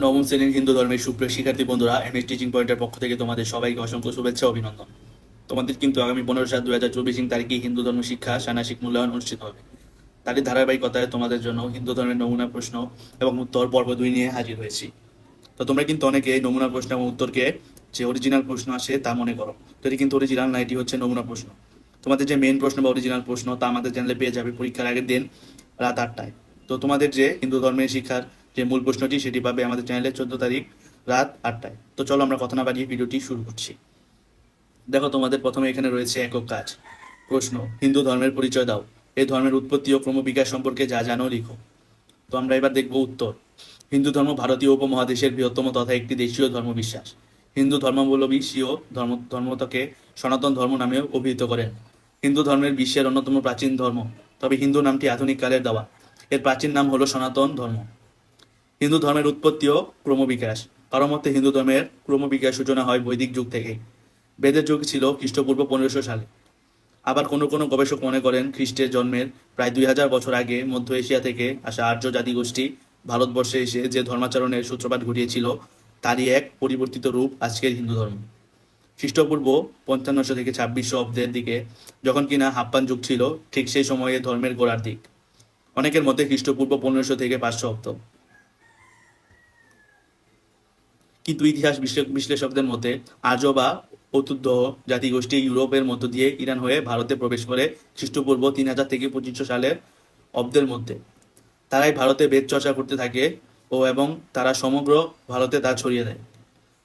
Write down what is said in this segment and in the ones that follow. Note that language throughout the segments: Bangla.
নবম শ্রেণীর হিন্দু ধর্মের সুপ্রিয় শিক্ষার্থী বন্ধুরা, এমএস টিচিং পয়েন্টের পক্ষ থেকে তোমাদের সবাইকে অসংখ্য শুভেচ্ছা ও অভিনন্দন। তোমাদের কিন্তু আগামী 15/7/2024 তারিখে হিন্দু ধর্ম শিক্ষা ষান্মাসিক মূল্যায়ন অনুষ্ঠিত হবে। তারই ধারাবাহিকতায় তোমাদের জন্য হিন্দু ধর্মের নমুনা প্রশ্ন এবং উত্তর পর্ব 2 নিয়ে হাজির হয়েছি। তো তোমরা কিন্তু অনেকে এই নমুনা প্রশ্ন এবং উত্তরকে যে অরিজিনাল প্রশ্ন আসে তা মনে করো, তো এটি কিন্তু অরিজিনাল না, এটি হচ্ছে নমুনা প্রশ্ন। তোমাদের যে মেইন প্রশ্ন বা অরিজিনাল প্রশ্ন তা আমাদের চ্যানেলে পেয়ে যাবে পরীক্ষার আগের দিন রাত 8টায়। তো তোমাদের যে হিন্দু ধর্মের শিক্ষার যে মূল প্রশ্নটি সেটি পাবে আমাদের চ্যানেলে 14 তারিখ রাত 8টায়। তো চলো আমরা কথা না বাড়িয়ে ভিডিওটি শুরু করছি। দেখো, তোমাদের প্রথমে এখানে রয়েছে একক কাজ। প্রশ্ন: হিন্দু ধর্মের পরিচয় দাও। এই ধর্মের উৎপত্তি ও ক্রমবিকাশ সম্পর্কে যা জানো লিখো। তো আমরা এবার দেখব উত্তর। হিন্দু ধর্ম ভারতীয় উপমহাদেশের বৃহত্তম তথা একটি দেশীয় ধর্মবিশ্বাস। হিন্দু ধর্মাবলম্বী স্বীয় ধর্মতকে সনাতন ধর্ম নামে অভিহিত করেন। হিন্দু ধর্মের বিশ্বের অন্যতম প্রাচীন ধর্ম, তবে হিন্দু নামটি আধুনিক কালের দেওয়া। এর প্রাচীন নাম হলো সনাতন ধর্ম। হিন্দু ধর্মের উৎপত্তি ও ক্রমবিকাশ। কারো মতে হিন্দু ধর্মের ক্রমবিকাশ সূচনা হয় বৈদিক যুগ থেকেই। বেদের যুগ ছিল খ্রিস্টপূর্ব 1500 সালে। আবার কোনো কোনো গবেষক মনে করেন খ্রিস্টের জন্মের প্রায় 2000 বছর আগে মধ্য এশিয়া থেকে আসা আর্য জাতিগোষ্ঠী ভারতবর্ষে এসে যে ধর্মাচরণের সূত্রপাত ঘটিয়েছিল তারই এক পরিবর্তিত রূপ আজকের হিন্দু ধর্ম। খ্রিস্টপূর্ব 5500 থেকে 2600 অব্দের দিকে যখন কিনা হাপ্পান যুগ ছিল, ঠিক সেই সময়ে ধর্মের গোড়ার দিক। অনেকের মতে খ্রিস্টপূর্ব 1500 থেকে 500 অব্দ। কিন্তু ইতিহাস বিশ্লেষকদের মতে আর্য বা অতুদ্ধ জাতিগোষ্ঠী ইউরোপের মধ্য দিয়ে ইরান হয়ে ভারতে প্রবেশ করে খ্রিস্টপূর্ব 3000 থেকে 2500 সালের অব্দের মধ্যে। তারাই ভারতে বেদ চর্চা করতে থাকে এবং তারা সমগ্র ভারতে তা ছড়িয়ে দেয়।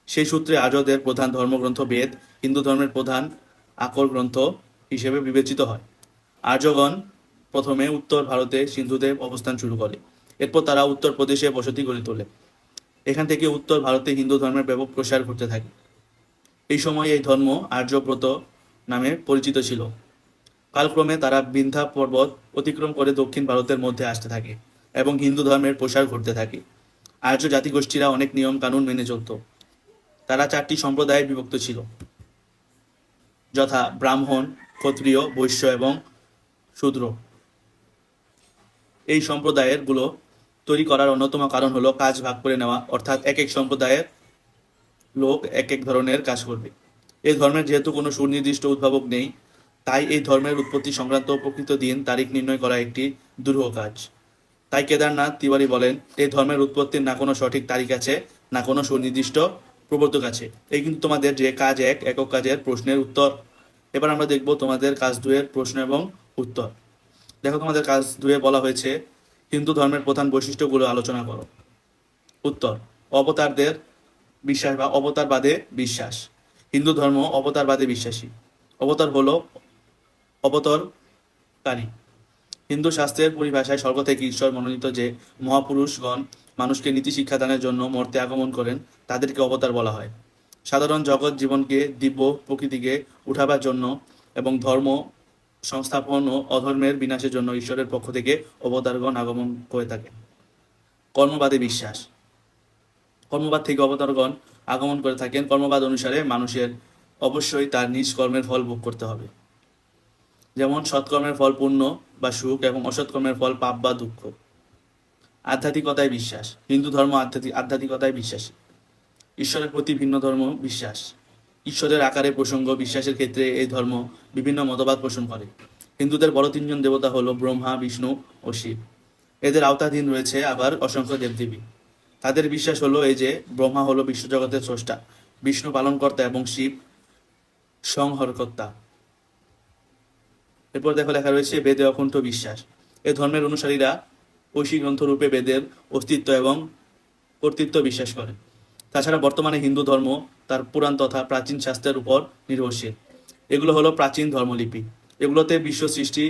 সেই সূত্রে আর্যদের প্রধান ধর্মগ্রন্থ বেদ হিন্দু ধর্মের প্রধান আকর গ্রন্থ হিসেবে বিবেচিত হয়। আর্যগণ প্রথমে উত্তর ভারতে সিন্ধুতে অবস্থান শুরু করে। এরপর তারা উত্তর প্রদেশে বসতি গড়ে তোলে। এখান থেকে উত্তর ভারতে হিন্দু ধর্মের ব্যাপক প্রসার ঘটতে থাকে। এই সময় এই ধর্ম আর্যব্রত নামে পরিচিত ছিল। কালক্রমে তারা বিন্ধ্যা পর্বত অতিক্রম করে দক্ষিণ ভারতের মধ্যে আসতে থাকে এবং হিন্দু ধর্মের প্রসার ঘটতে থাকে। আর্য জাতিগোষ্ঠীরা অনেক নিয়ম কানুন মেনে চলত। তারা 4টি সম্প্রদায়ে বিভক্ত ছিল, যথা ব্রাহ্মণ, ক্ষত্রিয়, বৈশ্য এবং শূদ্র। এই সম্প্রদায়ের গুলো তৈরি করার অন্যতম কারণ হলো কাজ ভাগ করে নেওয়া, অর্থাৎ এক এক সম্প্রদায়ের লোক এক এক ধরনের কাজ করবে। এই ধর্মের যেহেতু কোনো সুনির্দিষ্ট উদ্ভাবক নেই, তাই এই ধর্মের উৎপত্তি সংক্রান্ত প্রকৃত দিন তারিখ নির্ণয় করা একটি দুরূহ কাজ। তাই কেদারনাথ তিওয়ারি বলেন, এই ধর্মের উৎপত্তির না কোনো সঠিক তারিখ আছে, না কোনো সুনির্দিষ্ট প্রবর্তক আছে। এই কিন্তু তোমাদের যে কাজ একক কাজের প্রশ্নের উত্তর। এবার আমরা দেখব তোমাদের কাজ 2 এর প্রশ্ন এবং উত্তর। দেখো, তোমাদের কাজ 2 বলা হয়েছে হিন্দু ধর্মের প্রধান বৈশিষ্ট্যগুলো আলোচনা করো। উত্তর: অবতারদের বিশ্বাস বা অবতারবাদে বিশ্বাস। হিন্দু ধর্ম অবতারবাদে বিশ্বাসী। অবতার হলো অবতরকারী। হিন্দু শাস্ত্রের পরিভাষায় স্বর্গ থেকে ঈশ্বর মনোনীত যে মহাপুরুষগণ মানুষকে নীতি শিক্ষাদানের জন্য মর্তে আগমন করেন তাদেরকে অবতার বলা হয়। সাধারণ জগৎ জীবনকে দিব্য প্রকৃতিকে উঠাবার জন্য এবং ধর্ম সংস্থাপন ও অধর্মের বিনাশের জন্য ঈশ্বরের পক্ষ থেকে অবতারগণ আগমন করে থাকে। কর্মবাদে বিশ্বাস। কর্মবাদ থেকে অবতারগণ আগমন করে থাকেন। কর্মবাদ অনুসারে মানুষের অবশ্যই তার নিজ কর্মের ফল ভোগ করতে হবে। যেমন সৎকর্মের ফল পুণ্য বা সুখ এবং অসৎকর্মের ফল পাপ বা দুঃখ। আধ্যাত্মিকতায় বিশ্বাস। হিন্দু ধর্ম আধ্যাত্মিকতায় বিশ্বাসী। ঈশ্বরের প্রতি ভিন্ন ধর্ম বিশ্বাস। ঈশ্বরের আকারে প্রসঙ্গ বিশ্বাসের ক্ষেত্রে এই ধর্ম বিভিন্ন মতবাদ পোষণ করে। হিন্দুদের বড় 3জন দেবতা হলো ব্রহ্মা, বিষ্ণু ও শিব। এদের আওতাধীন রয়েছে আবার অসংখ্য দেবদেবী। তাদের বিশ্বাস হলো এই যে ব্রহ্মা হলো বিশ্বজগতের স্রষ্টা, বিষ্ণু পালনকর্তা এবং শিব সংহারকর্তা। এরপর দেখো লেখা রয়েছে বেদে অকুণ্ঠ বিশ্বাস। এ ধর্মের অনুসারীরা ঐশী গ্রন্থ রূপে বেদের অস্তিত্ব এবং কর্তৃত্ব বিশ্বাস করে। তাছাড়া বর্তমানে হিন্দু ধর্ম তার পুরাণ তথা প্রাচীন শাস্ত্রের উপর নির্ভরশীল। এগুলো হলো প্রাচীন ধর্মলিপি। এগুলোতে বিশ্ব সৃষ্টি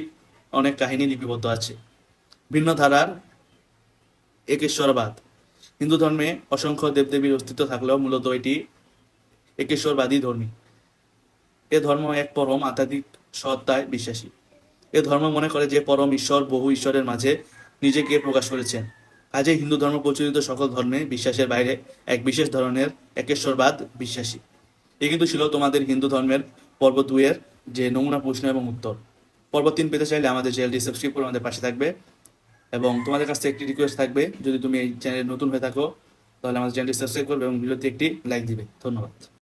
অনেক কাহিনী লিপিবদ্ধ আছে। ভিন্ন ধারার একেশ্বরবাদ। হিন্দু ধর্মে অসংখ্য দেবদেবীর অস্তিত্ব থাকলেও মূলত এটি একেশ্বরবাদী ধর্মী। এ ধর্ম এক পরম আধ্যাত্মিক সত্তায় বিশ্বাসী। এ ধর্ম মনে করে যে পরম ঈশ্বর বহু ঈশ্বরের মাঝে নিজেকে প্রকাশ করেছেন। কাজে হিন্দু ধর্ম প্রচলিত সকল ধর্মে বিশ্বাসের বাইরে এক বিশেষ ধরনের একেশ্বরবাদ বিশ্বাসী। এ কিন্তু ছিল তোমাদের হিন্দু ধর্মের পর্ব 2 এর যে নমুনা প্রশ্ন এবং উত্তর। পর্ব 3 পেতে চাইলে আমাদের চ্যানেলটি সাবস্ক্রাইব করে আমাদের পাশে থাকবে। এবং তোমাদের কাছ থেকে একটি রিকোয়েস্ট থাকবে, যদি তুমি এই চ্যানেলে নতুন হয়ে থাকো তাহলে আমাদের চ্যানেলটি সাবস্ক্রাইব করবে এবং ভিডিওতে একটি লাইক দিবে। ধন্যবাদ।